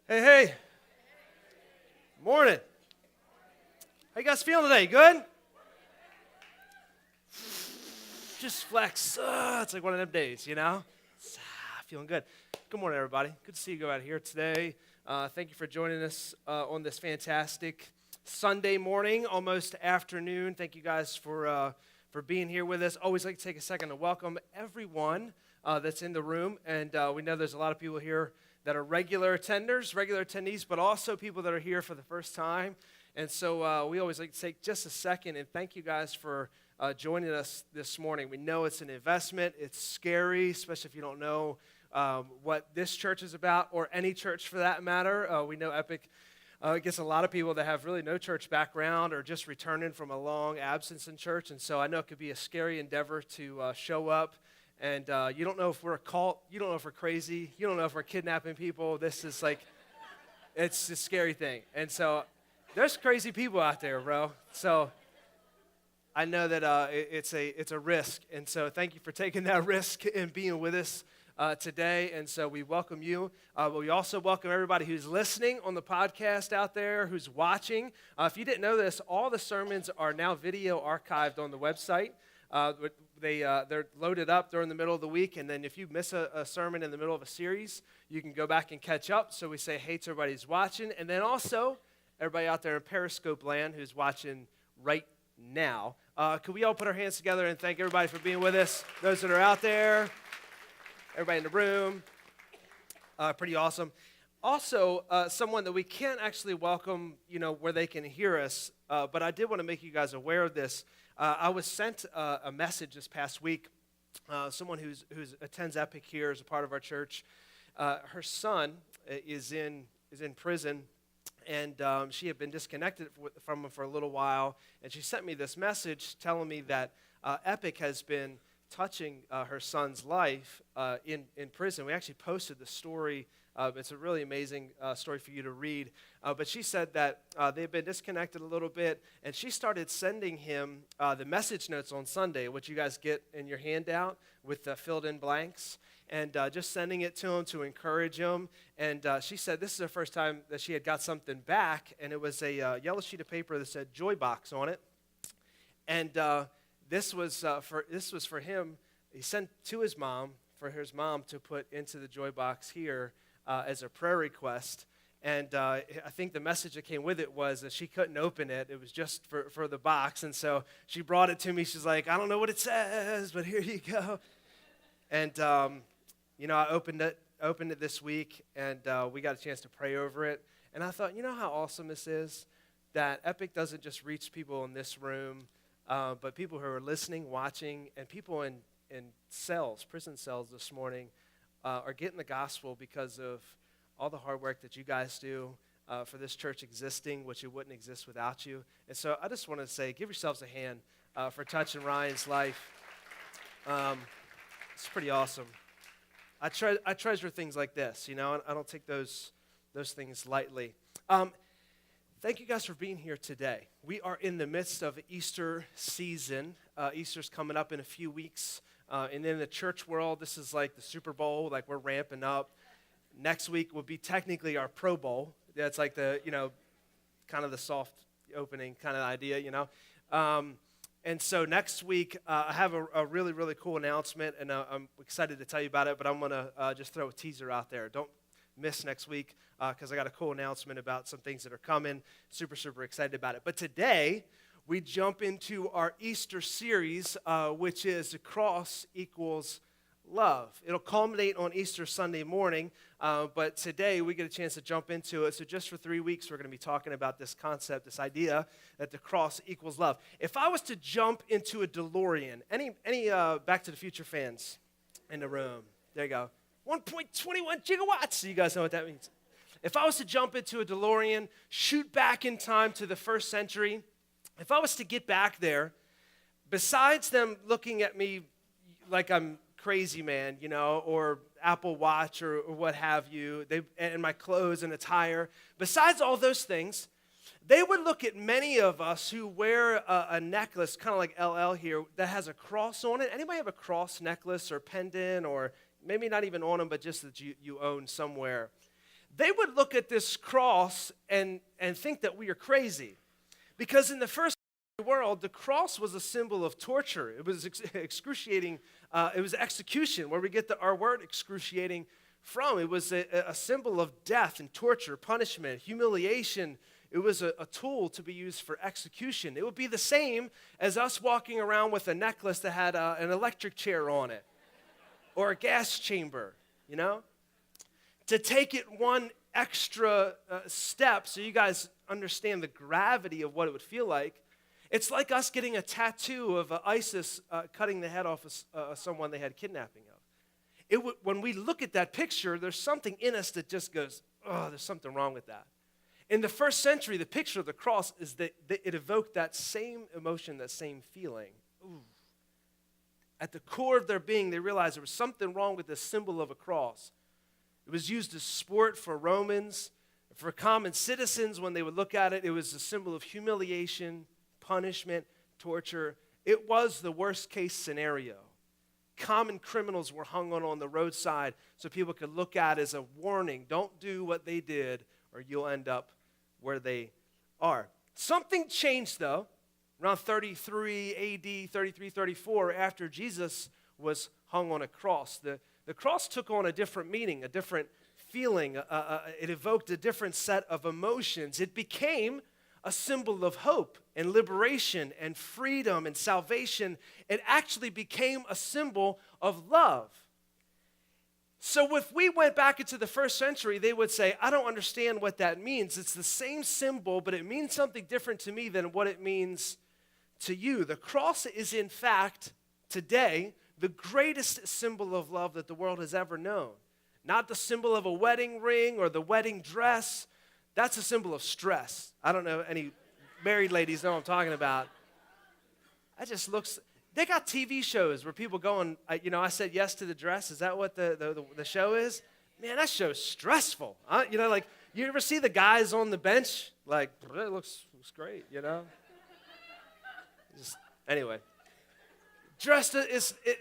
Hey, hey. Morning. How you guys feeling today? Good? Just flex. It's like one of them days, you know? Feeling good. Good morning, everybody. Good to see you go out here today. Thank you for joining us on this fantastic Sunday morning, almost afternoon. Thank you guys for being here with us. Always like to take a second to welcome everyone that's in the room. And we know there's a lot of people here that are regular attendees, but also people that are here for the first time. And so we always like to take just a second and thank you guys for joining us this morning. We know it's an investment. It's scary, especially if you don't know what this church is about, or any church for that matter. We know Epic gets a lot of people that have really no church background or just returning from a long absence in church. And so I know it could be a scary endeavor to show up. And you don't know if we're a cult. You don't know if we're crazy. You don't know if we're kidnapping people. This is like, it's a scary thing. And so there's crazy people out there, bro. So I know that it's a risk. And so thank you for taking that risk and being with us today. And so we welcome you. But we also welcome everybody who's listening on the podcast out there, who's watching. If you didn't know this, all the sermons are now video archived on the website. They're loaded up during the middle of the week, and then if you miss a sermon in the middle of a series, you can go back and catch up. So we say hey to everybody who's watching, and then also everybody out there in Periscope land who's watching right now. Could we all put our hands together and thank everybody for being with us? Those that are out there, everybody in the room, pretty awesome. Also, someone that we can't actually welcome, where they can hear us, but I did want to make you guys aware of this. I was sent a message this past week. Someone who attends Epic here as a part of our church. Her son is in prison, and she had been disconnected from him for a little while. And she sent me this message telling me that Epic has been touching her son's life in prison. We actually posted the story. It's a really amazing story for you to read. But she said that they've been disconnected a little bit, and she started sending him the message notes on Sunday, which you guys get in your handout with the filled-in blanks, and just sending it to him to encourage him. And she said this is the first time that she had got something back, and it was a yellow sheet of paper that said Joy Box on it. And this was for him. He sent to his mom, for his mom to put into the Joy Box here as a prayer request. And I think the message that came with it was that she couldn't open it. It was just for the box. And so she brought it to me. She's like, I don't know what it says, but here you go. And, I opened it this week, and we got a chance to pray over it. And I thought, how awesome this is, that Epic doesn't just reach people in this room, but people who are listening, watching, and people in cells, prison cells this morning, are getting the gospel because of all the hard work that you guys do for this church existing, which it wouldn't exist without you. And so I just want to say, give yourselves a hand for touching Ryan's life. It's pretty awesome. I treasure things like this, I don't take those things lightly. Thank you guys for being here today. We are in the midst of Easter season. Easter's coming up in a few weeks. And in the church world, this is like the Super Bowl, like we're ramping up. Next week will be technically our Pro Bowl. That's like the, kind of the soft opening kind of idea, And so next week, I have a really, really cool announcement, and I'm excited to tell you about it, but I'm going to just throw a teaser out there. Don't miss next week, because I got a cool announcement about some things that are coming. Super, super excited about it. But today, we jump into our Easter series, which is The Cross Equals Love. It'll culminate on Easter Sunday morning, but today we get a chance to jump into it. So just for 3 weeks, we're going to be talking about this concept, this idea that the cross equals love. If I was to jump into a DeLorean, any Back to the Future fans in the room? There you go. 1.21 gigawatts. So you guys know what that means. If I was to jump into a DeLorean, shoot back in time to the first century, if I was to get back there, besides them looking at me like I'm crazy man, or Apple Watch or what have you, and my clothes and attire, besides all those things, they would look at many of us who wear a necklace, kind of like LL here, that has a cross on it. Anybody have a cross necklace or pendant, or maybe not even on them, but just that you own somewhere? they would look at this cross and think that we are crazy. Because in the first world, the cross was a symbol of torture. It was excruciating. It was execution, where we get our word excruciating from. It was a symbol of death and torture, punishment, humiliation. It was a tool to be used for execution. It would be the same as us walking around with a necklace that had an electric chair on it or a gas chamber, you know? To take it one extra step so you guys understand the gravity of what it would feel like, it's like us getting a tattoo of ISIS cutting the head off of someone they had kidnapping of. When we look at that picture, there's something in us that just goes, oh, there's something wrong with that. In the first century, the picture of the cross is that it evoked that same emotion, that same feeling. Ooh. At the core of their being, they realized there was something wrong with the symbol of a cross. It was used as sport for Romans. For common citizens, when they would look at it, it was a symbol of humiliation, punishment, torture. It was the worst case scenario. Common criminals were hung on the roadside so people could look at it as a warning. Don't do what they did or you'll end up where they are. Something changed, though, around 33 AD, 33, 34, after Jesus was hung on a cross. The cross took on a different meaning, a different feeling. It evoked a different set of emotions. It became a symbol of hope and liberation and freedom and salvation. It actually became a symbol of love. So if we went back into the first century, they would say, I don't understand what that means. It's the same symbol, but it means something different to me than what it means to you. The cross is, in fact, today, the greatest symbol of love that the world has ever known. Not the symbol of a wedding ring or the wedding dress. That's a symbol of stress. I don't know any married ladies know what I'm talking about. That just looks... They got TV shows where people go and, I said yes to the dress. Is that what the show is? Man, that show's stressful. You ever see the guys on the bench? Like, it looks great, Anyway. Dress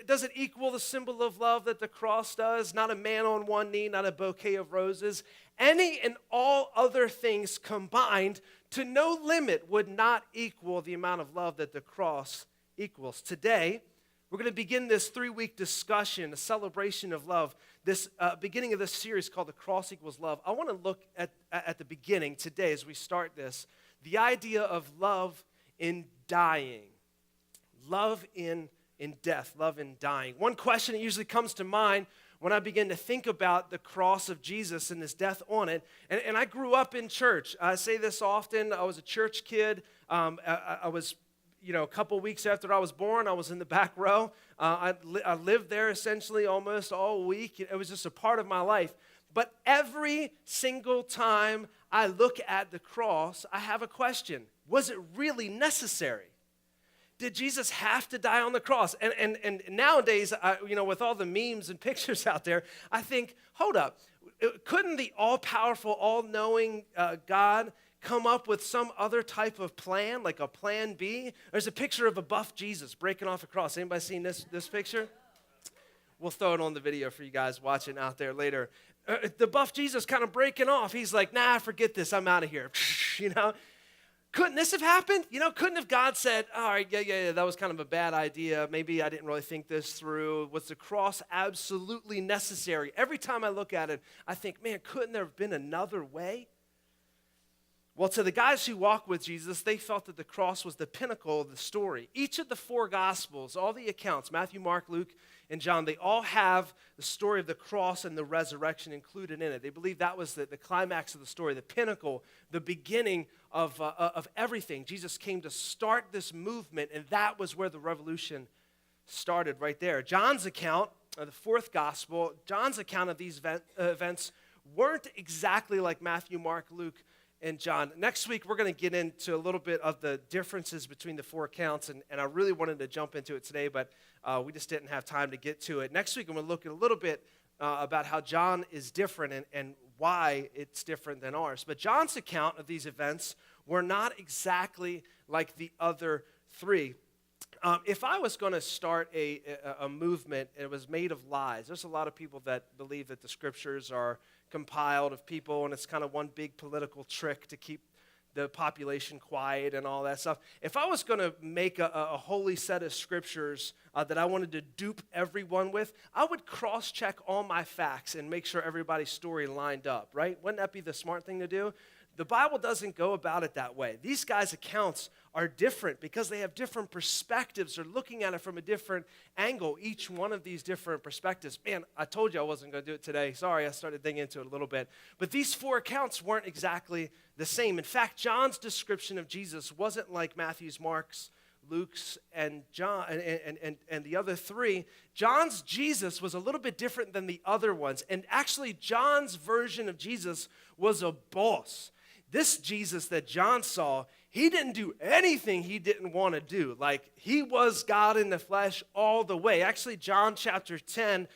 doesn't equal the symbol of love that the cross does. Not a man on one knee, not a bouquet of roses. Any and all other things combined to no limit would not equal the amount of love that the cross equals. Today, we're going to begin this 3-week discussion, a celebration of love, this beginning of this series called The Cross Equals Love. I want to look at the beginning today as we start this, the idea of love in dying, love in death, love in dying. One question that usually comes to mind when I begin to think about the cross of Jesus and his death on it, and I grew up in church. I say this often. I was a church kid. I was a couple weeks after I was born, I was in the back row. I lived there essentially almost all week. It was just a part of my life. But every single time I look at the cross, I have a question. Was it really necessary? Did Jesus have to die on the cross? And nowadays, with all the memes and pictures out there, I think, hold up. Couldn't the all-powerful, all-knowing God come up with some other type of plan, like a plan B? There's a picture of a buff Jesus breaking off a cross. Anybody seen this picture? We'll throw it on the video for you guys watching out there later. The buff Jesus kind of breaking off. He's like, nah, forget this. I'm out of here. Couldn't this have happened? Couldn't have God said, all right, yeah, that was kind of a bad idea. Maybe I didn't really think this through. Was the cross absolutely necessary? Every time I look at it, I think, man, couldn't there have been another way? Well, to the guys who walk with Jesus, they felt that the cross was the pinnacle of the story. Each of the 4 Gospels, all the accounts, Matthew, Mark, Luke, and John, they all have the story of the cross and the resurrection included in it. They believe that was the climax of the story, the pinnacle, the beginning of everything. Jesus came to start this movement, and that was where the revolution started right there. John's account, the 4th Gospel, John's account of these events weren't exactly like Matthew, Mark, Luke, and John. Next week, we're going to get into a little bit of the differences between the 4 accounts, and I really wanted to jump into it today, but we just didn't have time to get to it. Next week, I'm going to look at a little bit about how John is different and why it's different than ours. But John's account of these events were not exactly like the other 3. If I was going to start a movement, and it was made of lies. There's a lot of people that believe that the scriptures are compiled of people, and it's kind of one big political trick to keep the population quiet and all that stuff. If I was going to make a holy set of scriptures that I wanted to dupe everyone with, I would cross-check all my facts and make sure everybody's story lined up, right? Wouldn't that be the smart thing to do? The Bible doesn't go about it that way. These guys' accounts are different because they have different perspectives. They're looking at it from a different angle, each one of these different perspectives. Man, I told you I wasn't going to do it today. Sorry, I started digging into it a little bit. But these four accounts weren't exactly the same. In fact, John's description of Jesus wasn't like Matthew's, Mark's, Luke's, and John and the other three. John's Jesus was a little bit different than the other ones. And actually, John's version of Jesus was a boss. This Jesus that John saw, he didn't do anything he didn't want to do. Like, he was God in the flesh all the way. Actually, John chapter 10,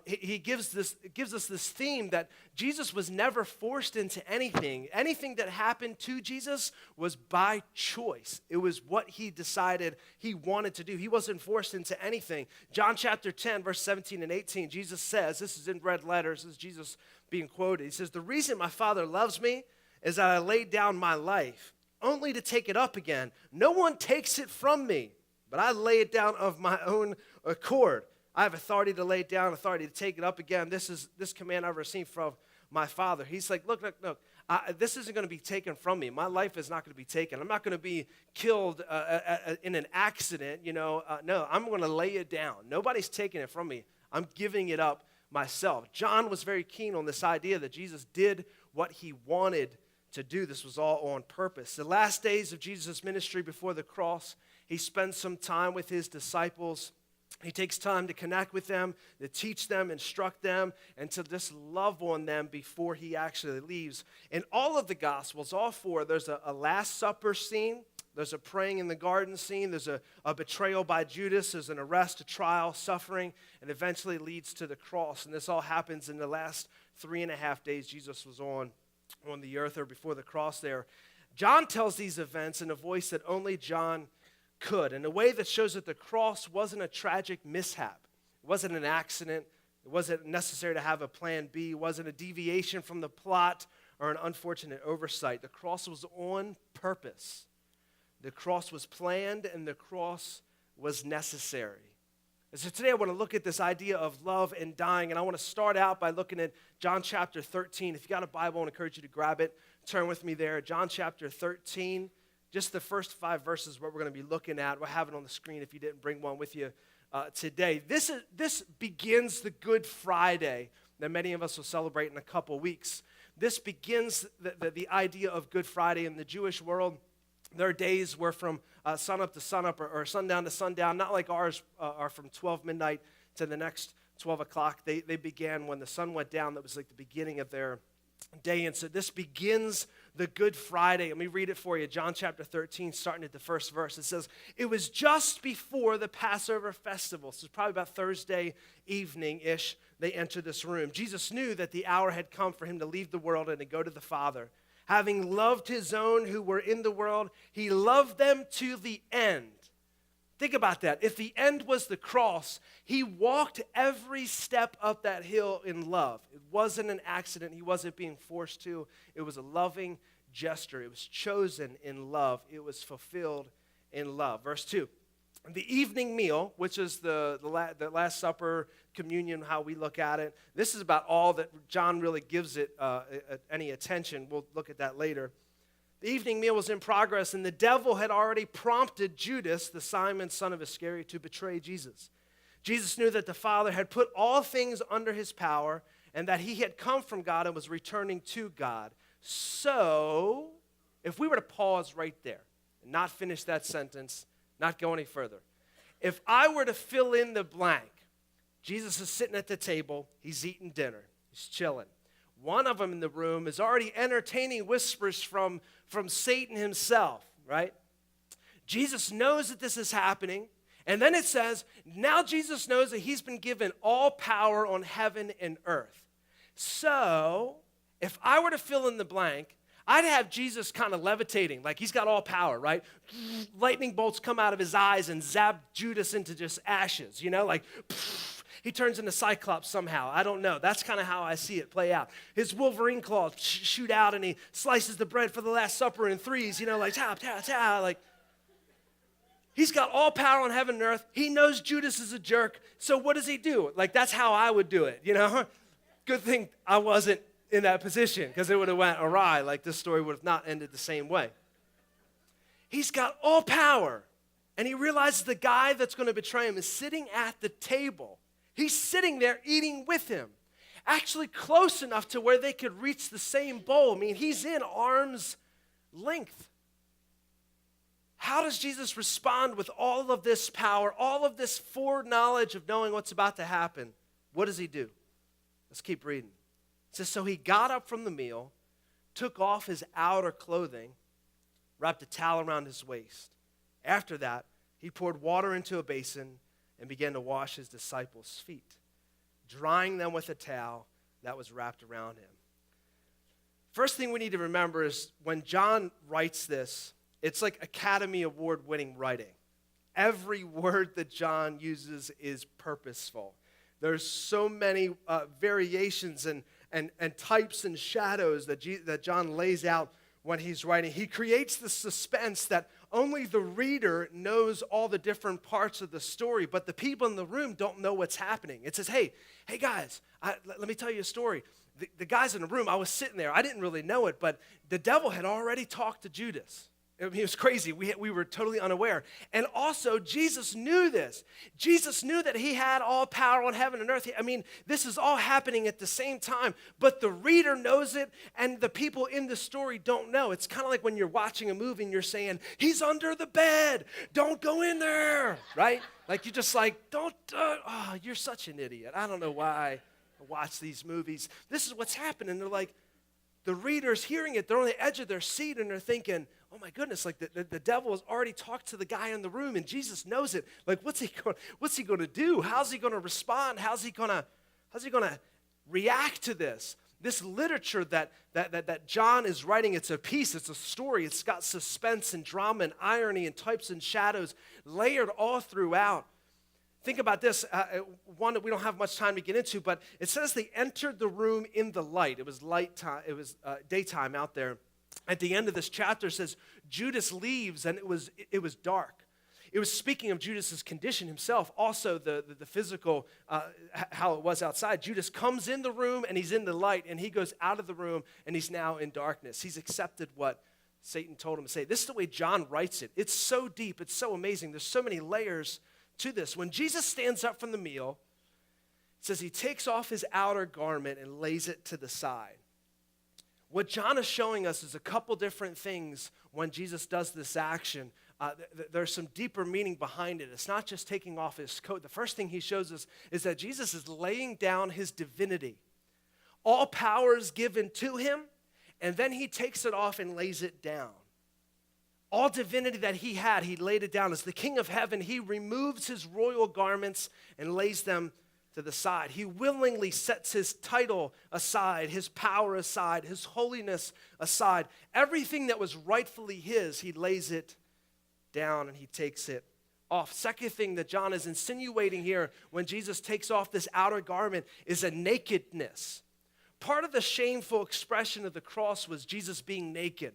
he gives us this theme that Jesus was never forced into anything. Anything that happened to Jesus was by choice. It was what he decided he wanted to do. He wasn't forced into anything. John chapter 10, verse 17 and 18, Jesus says, this is in red letters, this is Jesus being quoted. He says, "The reason my Father loves me is that I laid down my life, only to take it up again. No one takes it from me, but I lay it down of my own accord. I have authority to lay it down, authority to take it up again. This command I've received from my Father." He's like, look, this isn't going to be taken from me. My life is not going to be taken. I'm not going to be killed in an accident, No, I'm going to lay it down. Nobody's taking it from me. I'm giving it up myself. John was very keen on this idea that Jesus did what he wanted to do. This was all on purpose. The last days of Jesus' ministry before the cross, he spends some time with his disciples. He takes time to connect with them, to teach them, instruct them, and to just love on them before he actually leaves. In all of the Gospels, all four, there's a Last Supper scene, there's a praying in the garden scene, there's a betrayal by Judas, there's an arrest, a trial, suffering, and eventually leads to the cross. And this all happens in the last 3.5 days Jesus was on the earth, or before the cross there. John tells these events in a voice that only John could, in a way that shows that the cross wasn't a tragic mishap. It wasn't an accident. It wasn't necessary to have a plan B. It wasn't a deviation from the plot or an unfortunate oversight. The cross was on purpose. The cross was planned, and the cross was necessary. And so today I want to look at this idea of love and dying, and I want to start out by looking at John chapter 13. If you got a Bible, I want to encourage you to grab it. Turn with me there. John chapter 13, just the first 5 verses what we're going to be looking at. We'll have it on the screen if you didn't bring one with you today. This begins the Good Friday that many of us will celebrate in a couple weeks. This begins the idea of Good Friday in the Jewish world. Their days were from sunup to sunup or sundown to sundown, not like ours are from 12 midnight to the next 12 o'clock. They began when the sun went down. That was like the beginning of their day. And so this begins the Good Friday. Let me read it for you. John chapter 13, starting at the first verse. It says, "It was just before the Passover festival." So it's probably about Thursday evening-ish they entered this room. Jesus knew that the hour had come for him to leave the world and to go to the Father. Having loved his own who were in the world, he loved them to the end. Think about that. If the end was the cross, he walked every step up that hill in love. It wasn't an accident. He wasn't being forced to. It was a loving gesture. It was chosen in love. It was fulfilled in love. Verse 2. The evening meal, which is the Last Supper, communion, how we look at it. This is about all that John really gives it any attention. We'll look at that later. The evening meal was in progress, and the devil had already prompted Judas, the Simon, son of Iscariot, to betray Jesus. Jesus knew that the Father had put all things under his power, and that he had come from God and was returning to God. So, if we were to pause right there and not finish that sentence, not go any further. If I were to fill in the blank, Jesus is sitting at the table, he's eating dinner, he's chilling. One of them in the room is already entertaining whispers from Satan himself, right? Jesus knows that this is happening, and then it says, now Jesus knows that he's been given all power on heaven and earth. So, if I were to fill in the blank, I'd have Jesus kind of levitating, like he's got all power, right? Lightning bolts come out of his eyes and zap Judas into just ashes, like He turns into Cyclops somehow. I don't know. That's kind of how I see it play out. His Wolverine claws shoot out, and he slices the bread for the Last Supper in threes, like, ta, ta, ta, like. He's got all power on heaven and earth. He knows Judas is a jerk. So what does he do? Like, that's how I would do it, Good thing I wasn't in that position, because it would have went awry. Like, this story would have not ended the same way. He's got all power. And he realizes the guy that's going to betray him is sitting at the table. He's sitting there eating with him. Actually close enough to where they could reach the same bowl. I mean, he's in arm's length. How does Jesus respond with all of this power, all of this foreknowledge of knowing what's about to happen? What does he do? Let's keep reading. It says, so he got up from the meal, took off his outer clothing, wrapped a towel around his waist. After that, he poured water into a basin and began to wash his disciples' feet, drying them with a towel that was wrapped around him. First thing we need to remember is when John writes this, it's like Academy Award-winning writing. Every word that John uses is purposeful. There's so many variations and types and shadows that John lays out when he's writing. He creates the suspense that only the reader knows all the different parts of the story, but the people in the room don't know what's happening. It says, hey guys, let me tell you a story. The guys in the room, I was sitting there. I didn't really know it, but the devil had already talked to Judas. I mean, it was crazy. We were totally unaware. And also, Jesus knew this. Jesus knew that he had all power on heaven and earth. I mean, this is all happening at the same time, but the reader knows it, and the people in the story don't know. It's kind of like when you're watching a movie and you're saying, he's under the bed. Don't go in there, right? Like, you're just like, you're such an idiot. I don't know why I watch these movies. This is what's happening. They're like, the reader's hearing it. They're on the edge of their seat, and they're thinking, oh my goodness, like the devil has already talked to the guy in the room, and Jesus knows it. Like, what's he going to do? How's he going to respond? How's he going to react to this? This literature that John is writing, it's a piece, it's a story. It's got suspense and drama and irony and types and shadows layered all throughout. Think about this, one that we don't have much time to get into, but it says they entered the room in the light. It was light time. It was daytime out there. At the end of this chapter, it says Judas leaves, and it was dark. It was speaking of Judas's condition himself, also the physical, how it was outside. Judas comes in the room, and he's in the light, and he goes out of the room, and he's now in darkness. He's accepted what Satan told him to say. This is the way John writes it. It's so deep. It's so amazing. There's so many layers to this. When Jesus stands up from the meal, it says he takes off his outer garment and lays it to the side. What John is showing us is a couple different things when Jesus does this action. There's some deeper meaning behind it. It's not just taking off his coat. The first thing he shows us is that Jesus is laying down his divinity. All power is given to him, and then he takes it off and lays it down. All divinity that he had, he laid it down. As the King of heaven, he removes his royal garments and lays them to the side. He willingly sets his title aside, his power aside, his holiness aside. Everything that was rightfully his, he lays it down and he takes it off. Second thing that John is insinuating here when Jesus takes off this outer garment is a nakedness. Part of the shameful expression of the cross was Jesus being naked.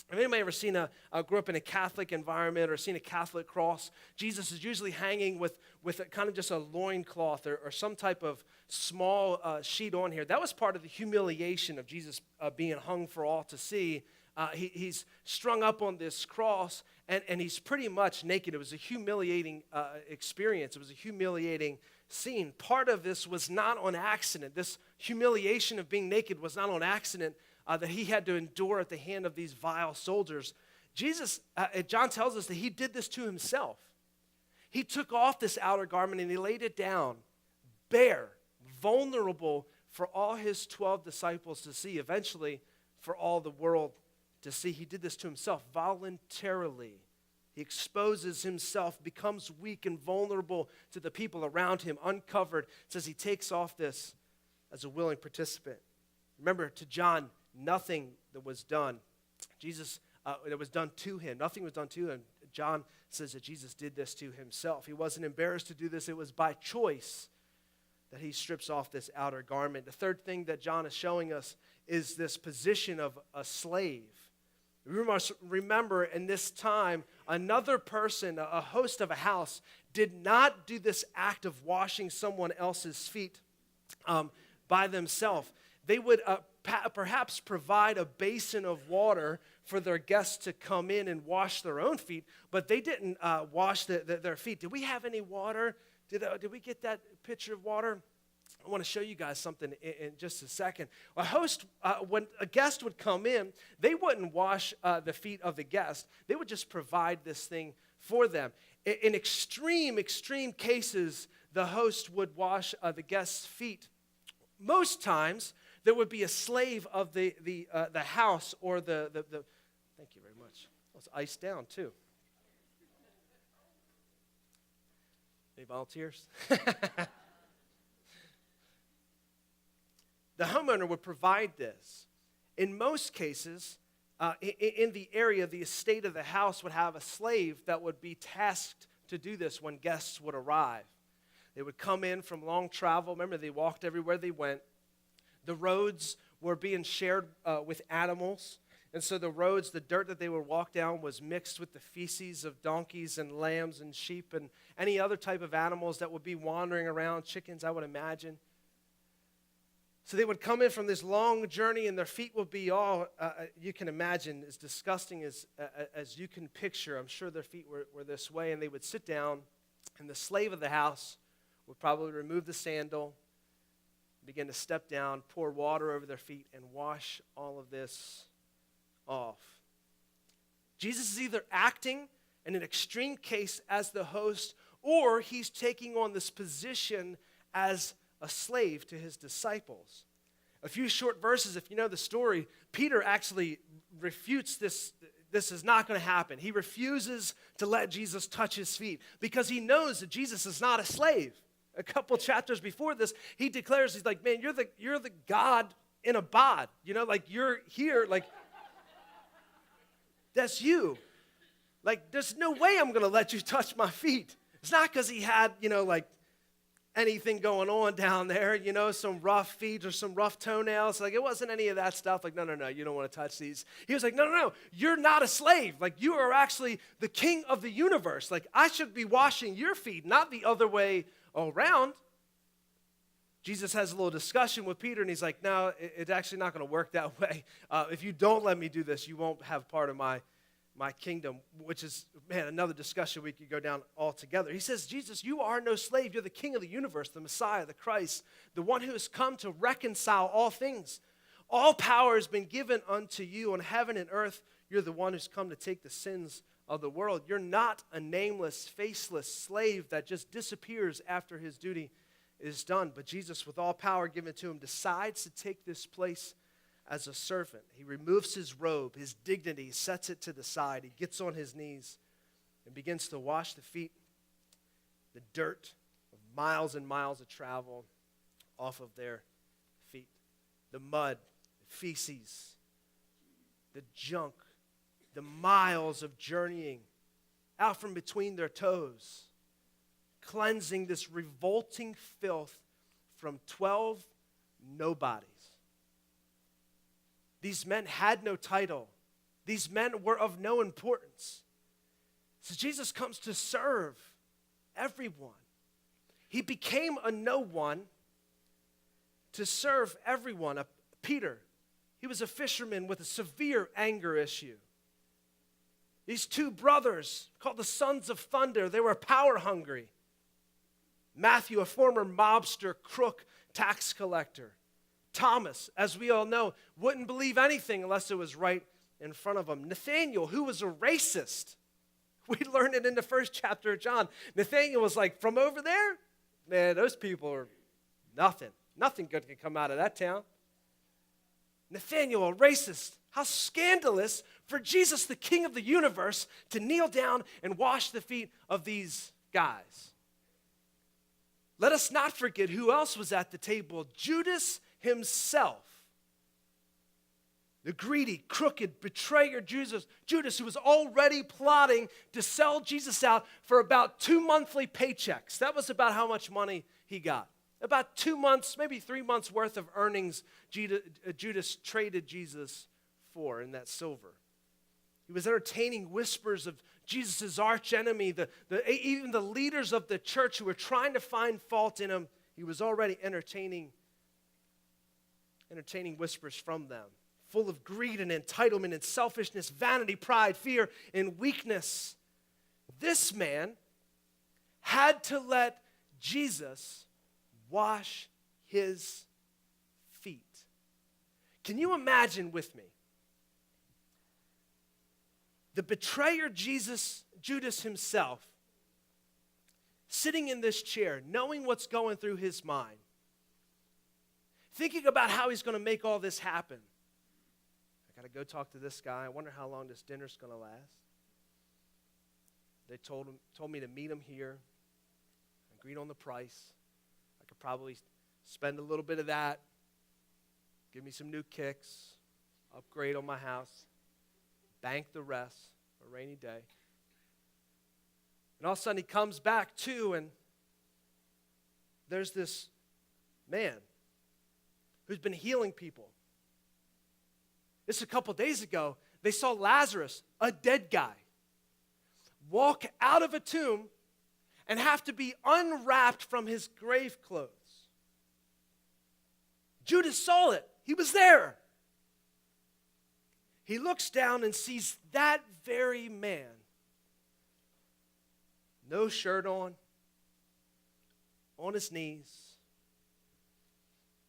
Have anybody ever grew up in a Catholic environment or seen a Catholic cross? Jesus is usually hanging with a, kind of just a loincloth or some type of small sheet on here. That was part of the humiliation of Jesus being hung for all to see. He's strung up on this cross, and he's pretty much naked. It was a humiliating experience. It was a humiliating scene. Part of this was not on accident. This humiliation of being naked was not on accident. That he had to endure at the hand of these vile soldiers. John tells us that he did this to himself. He took off this outer garment and he laid it down, bare, vulnerable for all his 12 disciples to see, eventually for all the world to see. He did this to himself voluntarily. He exposes himself, becomes weak and vulnerable to the people around him, uncovered. It says he takes off this as a willing participant. Remember, to John, nothing that was done, that was done to him. Nothing was done to him. John says that Jesus did this to himself. He wasn't embarrassed to do this. It was by choice that he strips off this outer garment. The third thing that John is showing us is this position of a slave. We must remember in this time, another person, a host of a house, did not do this act of washing someone else's feet by themselves. They would perhaps provide a basin of water for their guests to come in and wash their own feet, but they didn't wash their feet. Did we have any water? Did we get that pitcher of water? I want to show you guys something in just a second. A host, when a guest would come in, they wouldn't wash the feet of the guest. They would just provide this thing for them. In extreme cases, the host would wash the guest's feet. Most times, there would be a slave of the house or the thank you very much. It's iced down too. Any volunteers? The homeowner would provide this. In most cases, in the area, the estate of the house would have a slave that would be tasked to do this when guests would arrive. They would come in from long travel. Remember, they walked everywhere they went. The roads were being shared with animals. And so the roads, the dirt that they would walk down was mixed with the feces of donkeys and lambs and sheep and any other type of animals that would be wandering around, chickens, I would imagine. So they would come in from this long journey, and their feet would be all, you can imagine, as disgusting as you can picture. I'm sure their feet were this way, and they would sit down, and the slave of the house would probably remove the sandal, begin to step down, pour water over their feet, and wash all of this off. Jesus is either acting in an extreme case as the host, or he's taking on this position as a slave to his disciples. A few short verses, if you know the story, Peter actually refutes this. This is not going to happen. He refuses to let Jesus touch his feet because he knows that Jesus is not a slave. A couple chapters before this, he declares, he's like, man, you're the God in a bod. You know, like you're here, like that's you. Like there's no way I'm going to let you touch my feet. It's not because he had, like anything going on down there, some rough feet or some rough toenails. Like it wasn't any of that stuff. Like, no, you don't want to touch these. He was like, no, you're not a slave. Like you are actually the king of the universe. Like I should be washing your feet, not the other way around. Jesus has a little discussion with Peter, and he's like, no, it's actually not going to work that way. If you don't let me do this, you won't have part of my kingdom, which is, man, another discussion we could go down altogether. He says, Jesus, you are no slave. You're the king of the universe, the Messiah, the Christ, the one who has come to reconcile all things. All power has been given unto you on heaven and earth. You're the one who's come to take the sins of the world. You're not a nameless, faceless slave that just disappears after his duty is done. But Jesus, with all power given to him, decides to take this place as a servant. He removes his robe, his dignity, sets it to the side. He gets on his knees and begins to wash the feet, the dirt of miles and miles of travel off of their feet. The mud, the feces, the junk, the miles of journeying out from between their toes, cleansing this revolting filth from 12 nobodies. These men had no title. These men were of no importance. So Jesus comes to serve everyone. He became a no one to serve everyone. Peter, he was a fisherman with a severe anger issue. These two brothers, called the sons of thunder, they were power hungry. Matthew, a former mobster, crook, tax collector. Thomas, as we all know, wouldn't believe anything unless it was right in front of him. Nathaniel, who was a racist. We learned it in the first chapter of John. Nathaniel was like, from over there? Man, those people are nothing. Nothing good can come out of that town. Nathaniel, a racist. How scandalous for Jesus, the King of the universe, to kneel down and wash the feet of these guys. Let us not forget who else was at the table. Judas himself. The greedy, crooked betrayer Judas, who was already plotting to sell Jesus out for about 2 monthly paychecks. That was about how much money he got. About 2 months, maybe 3 months worth of earnings Judas traded Jesus for in that silver. He was entertaining whispers of Jesus' archenemy, even the leaders of the church who were trying to find fault in him. He was already entertaining whispers from them, full of greed and entitlement and selfishness, vanity, pride, fear, and weakness. This man had to let Jesus wash his feet. Can you imagine with me? The betrayer Judas himself, sitting in this chair, knowing what's going through his mind, thinking about how he's going to make all this happen. I got to go talk to this guy. I wonder how long this dinner's going to last. They told me to meet him here, agreed on the price. I could probably spend a little bit of that, give me some new kicks, upgrade on my house, bank the rest for a rainy day. And all of a sudden he comes back too, and there's this man who's been healing people. Just a couple days ago, they saw Lazarus, a dead guy, walk out of a tomb and have to be unwrapped from his grave clothes. Judas saw it. He was there. He looks down and sees that very man, no shirt on his knees,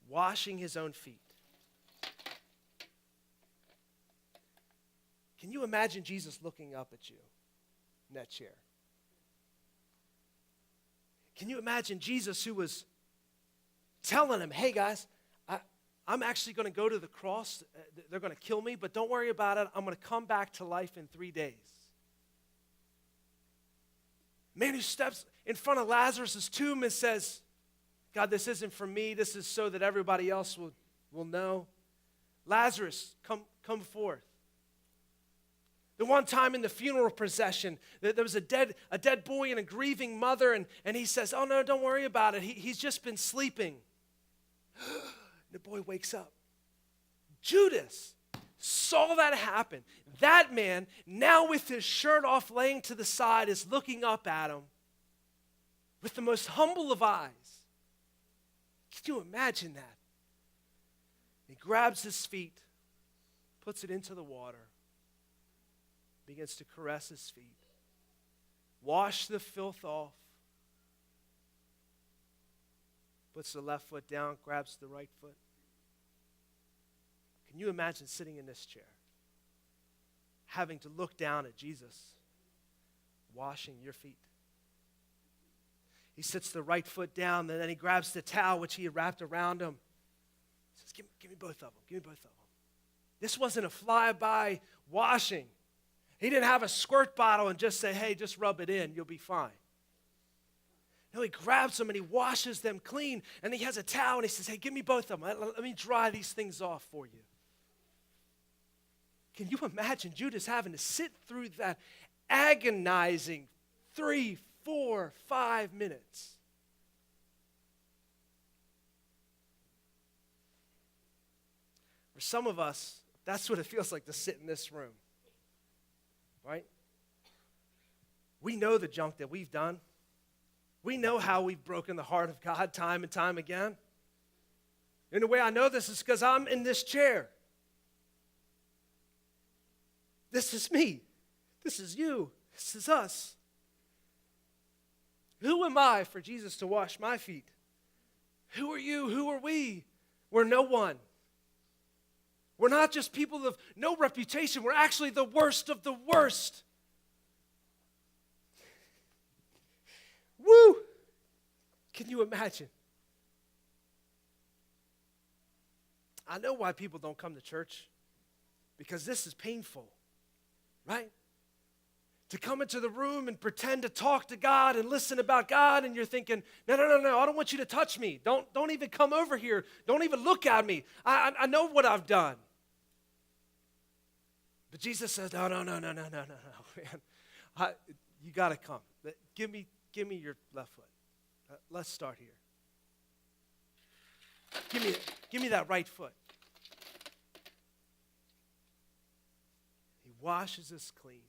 washing his own feet. Can you imagine Jesus looking up at you in that chair? Can you imagine Jesus who was telling him, hey guys, I'm actually going to go to the cross. They're going to kill me, but don't worry about it. I'm going to come back to life in 3 days. Man who steps in front of Lazarus' tomb and says, God, this isn't for me. This is so that everybody else will know. Lazarus, come forth. The one time in the funeral procession, there was a dead boy and a grieving mother, and he says, oh no, don't worry about it. He's just been sleeping. The boy wakes up. Judas saw that happen. That man, now with his shirt off laying to the side, is looking up at him with the most humble of eyes. Can you imagine that? He grabs his feet, puts it into the water, begins to caress his feet, wash the filth off, puts the left foot down, grabs the right foot. Can you imagine sitting in this chair, having to look down at Jesus washing your feet? He sits the right foot down, and then he grabs the towel which he had wrapped around him. He says, give me both of them, give me both of them. This wasn't a fly-by washing. He didn't have a squirt bottle and just say, hey, just rub it in, you'll be fine. No, he grabs them and he washes them clean, and he has a towel and he says, hey, give me both of them. Let me dry these things off for you. Can you imagine Judas having to sit through that agonizing 3, 4, 5 minutes? For some of us, that's what it feels like to sit in this room, right? We know the junk that we've done. We know how we've broken the heart of God time and time again. And the way I know this is because I'm in this chair. This is me. This is you. This is us. Who am I for Jesus to wash my feet? Who are you? Who are we? We're no one. We're not just people of no reputation. We're actually the worst of the worst. Woo! Can you imagine? I know why people don't come to church. Because this is painful, right? To come into the room and pretend to talk to God and listen about God, and you're thinking, no, I don't want you to touch me. Don't even come over here. Don't even look at me. I know what I've done. But Jesus says, no, man. You got to come. Give me your left foot. Let's start here. Give me that right foot. He washes us clean.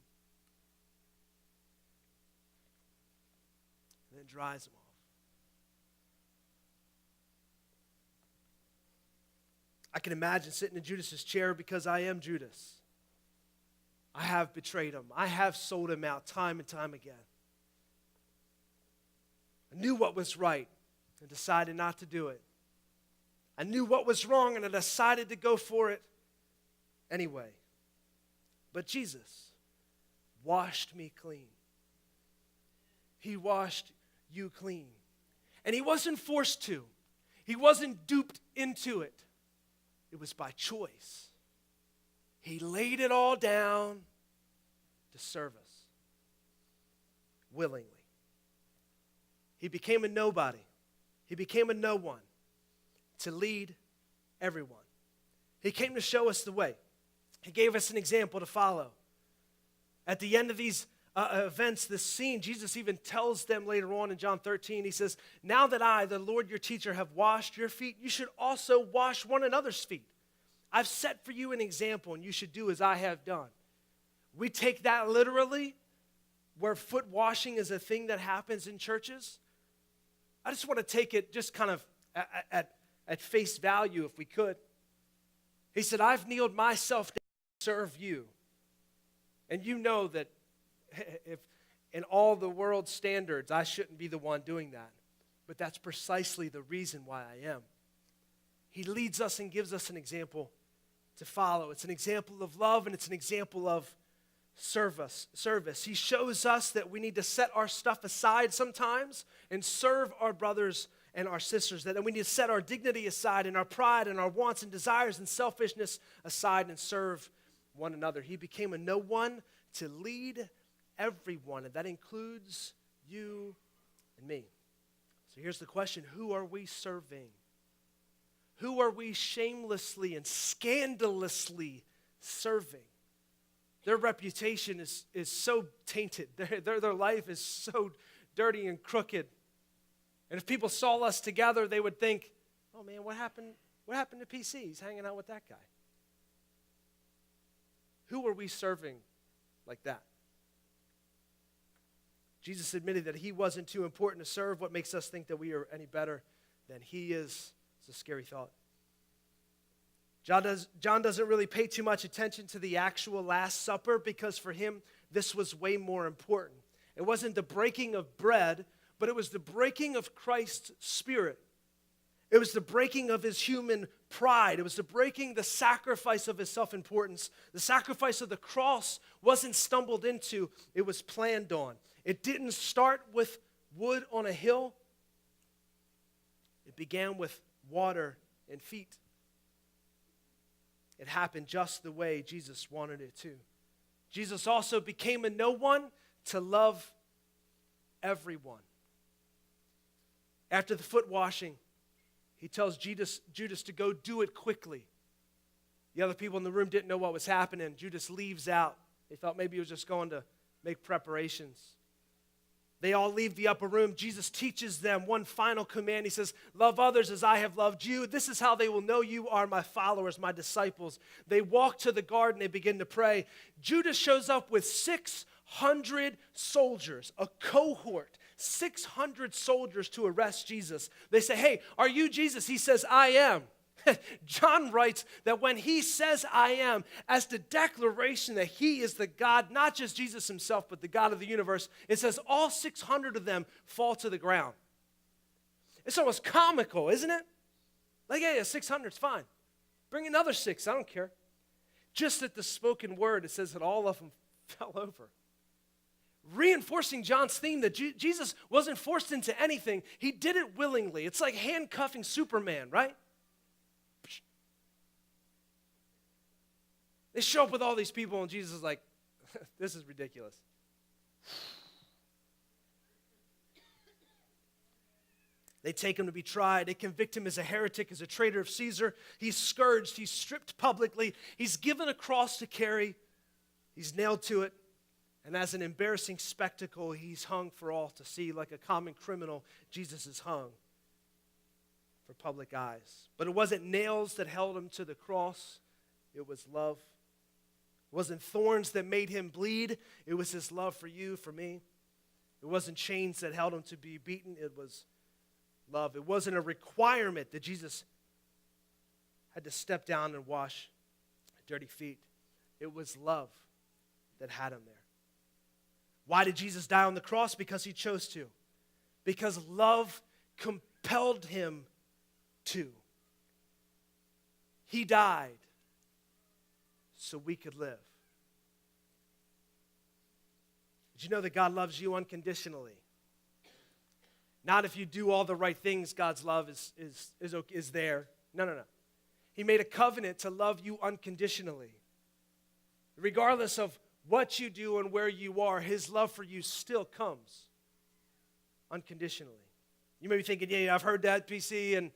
And then dries them off. I can imagine sitting in Judas's chair because I am Judas. I have betrayed him. I have sold him out time and time again. I knew what was right and decided not to do it. I knew what was wrong and I decided to go for it anyway. But Jesus washed me clean. He washed you clean. And he wasn't forced to. He wasn't duped into it. It was by choice. He laid it all down to serve us willingly. He became a nobody. He became a no one to lead everyone. He came to show us the way. He gave us an example to follow. At the end of these events, this scene, Jesus even tells them later on in John 13, he says, now that I, the Lord your teacher, have washed your feet, you should also wash one another's feet. I've set for you an example, and you should do as I have done. We take that literally, where foot washing is a thing that happens in churches. I just want to take it just kind of at face value, if we could. He said, I've kneeled myself down to serve you. And you know that if in all the world's standards, I shouldn't be the one doing that. But that's precisely the reason why I am. He leads us and gives us an example to follow. It's an example of love, and it's an example of service. He shows us that we need to set our stuff aside sometimes and serve our brothers and our sisters, that we need to set our dignity aside and our pride and our wants and desires and selfishness aside and serve one another. He became a no one to lead everyone, and that includes you and me. So here's the question: who are we serving? Who are we shamelessly and scandalously serving? Their reputation is so tainted. Their life is so dirty and crooked. And if people saw us together, they would think, oh man, what happened to PC? He's hanging out with that guy. Who are we serving like that? Jesus admitted that he wasn't too important to serve. What makes us think that we are any better than he is? It's a scary thought. John doesn't really pay too much attention to the actual Last Supper because for him, this was way more important. It wasn't the breaking of bread, but it was the breaking of Christ's spirit. It was the breaking of his human pride. It was the sacrifice of his self-importance. The sacrifice of the cross wasn't stumbled into, it was planned on. It didn't start with wood on a hill. It began with water and feet. It happened just the way Jesus wanted it to. Jesus also became a no one to love everyone. After the foot washing, he tells Judas to go do it quickly. The other people in the room didn't know what was happening. Judas leaves out. They thought maybe he was just going to make preparations. They all leave the upper room. Jesus teaches them one final command. He says, love others as I have loved you. This is how they will know you are my followers, my disciples. They walk to the garden. They begin to pray. Judas shows up with 600 soldiers, a cohort, 600 soldiers to arrest Jesus. They say, hey, are you Jesus? He says, I am. John writes that when he says I am, as the declaration that he is the God, not just Jesus himself, but the God of the universe, it says all 600 of them fall to the ground. It's almost comical, isn't it? Like, yeah, 600 is fine. Bring another 6, I don't care. Just at the spoken word, it says that all of them fell over. Reinforcing John's theme that Jesus wasn't forced into anything. He did it willingly. It's like handcuffing Superman, right? They show up with all these people, and Jesus is like, this is ridiculous. They take him to be tried. They convict him as a heretic, as a traitor of Caesar. He's scourged. He's stripped publicly. He's given a cross to carry. He's nailed to it. And as an embarrassing spectacle, he's hung for all to see. Like a common criminal, Jesus is hung. for public eyes. But it wasn't nails that held him to the cross. It was love. It wasn't thorns that made him bleed. It was his love for you, for me. It wasn't chains that held him to be beaten. It was love. It wasn't a requirement that Jesus had to step down and wash dirty feet. It was love that had him there. Why did Jesus die on the cross? Because he chose to. Because love compelled him to. He died so we could live. Did you know that God loves you unconditionally? Not if you do all the right things, God's love is there. No. He made a covenant to love you unconditionally. Regardless of what you do and where you are, his love for you still comes unconditionally. You may be thinking, yeah, I've heard that, PC, and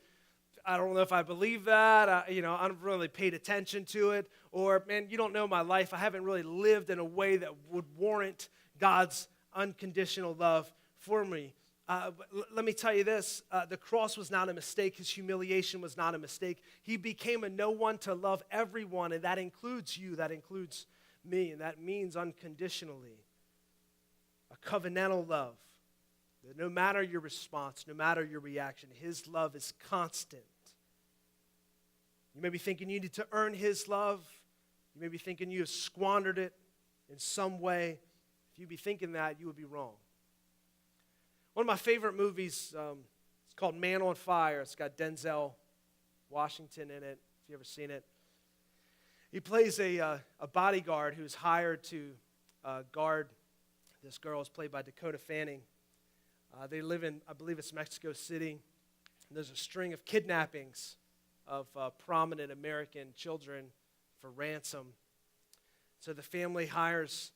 I don't know if I believe that. I haven't really paid attention to it. Or, man, you don't know my life. I haven't really lived in a way that would warrant God's unconditional love for me. But let me tell you this. The cross was not a mistake. His humiliation was not a mistake. He became a no one to love everyone, and that includes you. That includes me, and that means unconditionally. A covenantal love. That no matter your response, no matter your reaction, his love is constant. You may be thinking you need to earn his love. You may be thinking you have squandered it in some way. If you'd be thinking that, you would be wrong. One of my favorite movies, it's called Man on Fire. It's got Denzel Washington in it, if you've ever seen it. He plays a bodyguard who's hired to guard this girl. Is played by Dakota Fanning. They live in, I believe it's Mexico City. And there's a string of kidnappings of prominent American children for ransom. So the family hires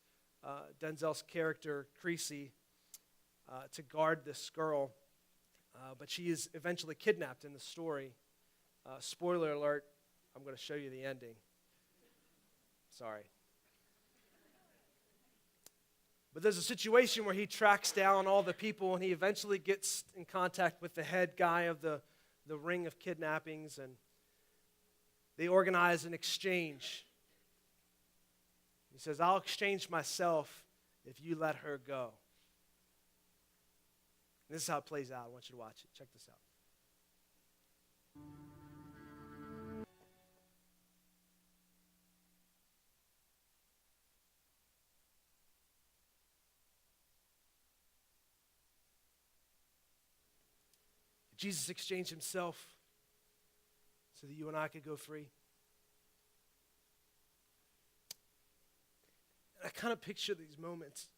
Denzel's character, Creasy, to guard this girl. But she is eventually kidnapped in the story. Spoiler alert, I'm going to show you the ending. Sorry. But there's a situation where he tracks down all the people, and he eventually gets in contact with the head guy of the ring of kidnappings, and they organize an exchange. He says, I'll exchange myself if you let her go. And this is how it plays out. I want you to watch it. Check this out. Jesus exchanged himself so that you and I could go free. And I kind of picture these moments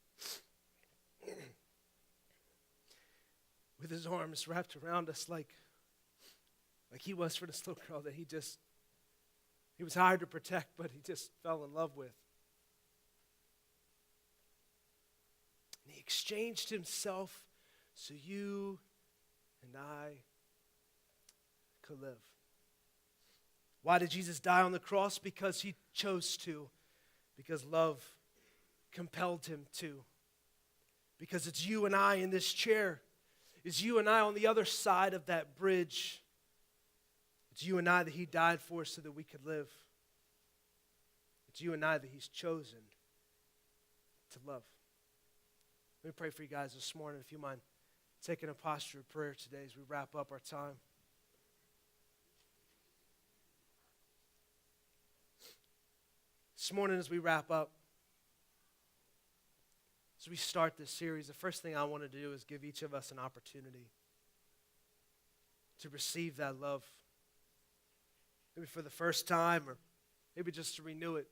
with his arms wrapped around us like he was for this little girl that he was hired to protect, but he just fell in love with. And he exchanged himself so you and I could live. Why did Jesus die on the cross? Because he chose to. Because love compelled him to. Because it's you and I in this chair. It's you and I on the other side of that bridge. It's you and I that he died for so that we could live. It's you and I that he's chosen to love. Let me pray for you guys this morning, if you mind taking a posture of prayer today as we wrap up our time. This morning as we wrap up, as we start this series, the first thing I want to do is give each of us an opportunity to receive that love. Maybe for the first time, or maybe just to renew it.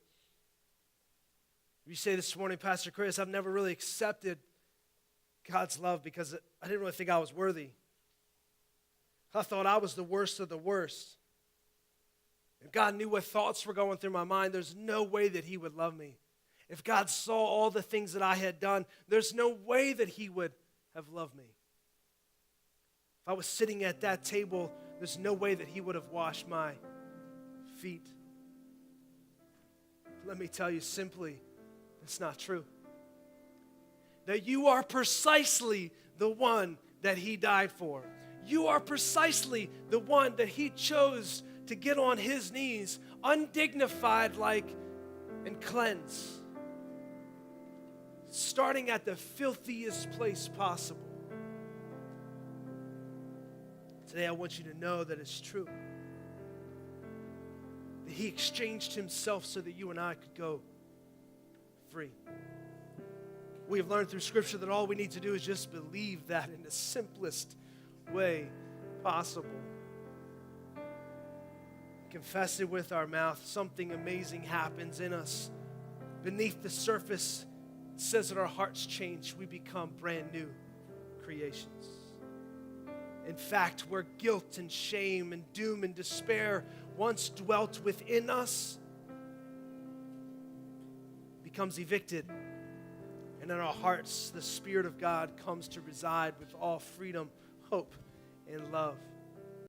You say this morning, Pastor Chris, I've never really accepted God's love because I didn't really think I was worthy. I thought I was the worst of the worst. If God knew what thoughts were going through my mind, there's no way that he would love me. If God saw all the things that I had done, there's no way that he would have loved me. If I was sitting at that table, there's no way that he would have washed my feet. Let me tell you simply, it's not true. That you are precisely the one that he died for. You are precisely the one that he chose to get on his knees, undignified and cleanse. Starting at the filthiest place possible. Today I want you to know that it's true. That he exchanged himself so that you and I could go free. We have learned through Scripture that all we need to do is just believe that in the simplest way possible. Confess it with our mouth. Something amazing happens in us. Beneath the surface, it says that our hearts change. We become brand new creations. In fact, where guilt and shame and doom and despair once dwelt within us becomes evicted. And in our hearts, the Spirit of God comes to reside with all freedom, hope, and love.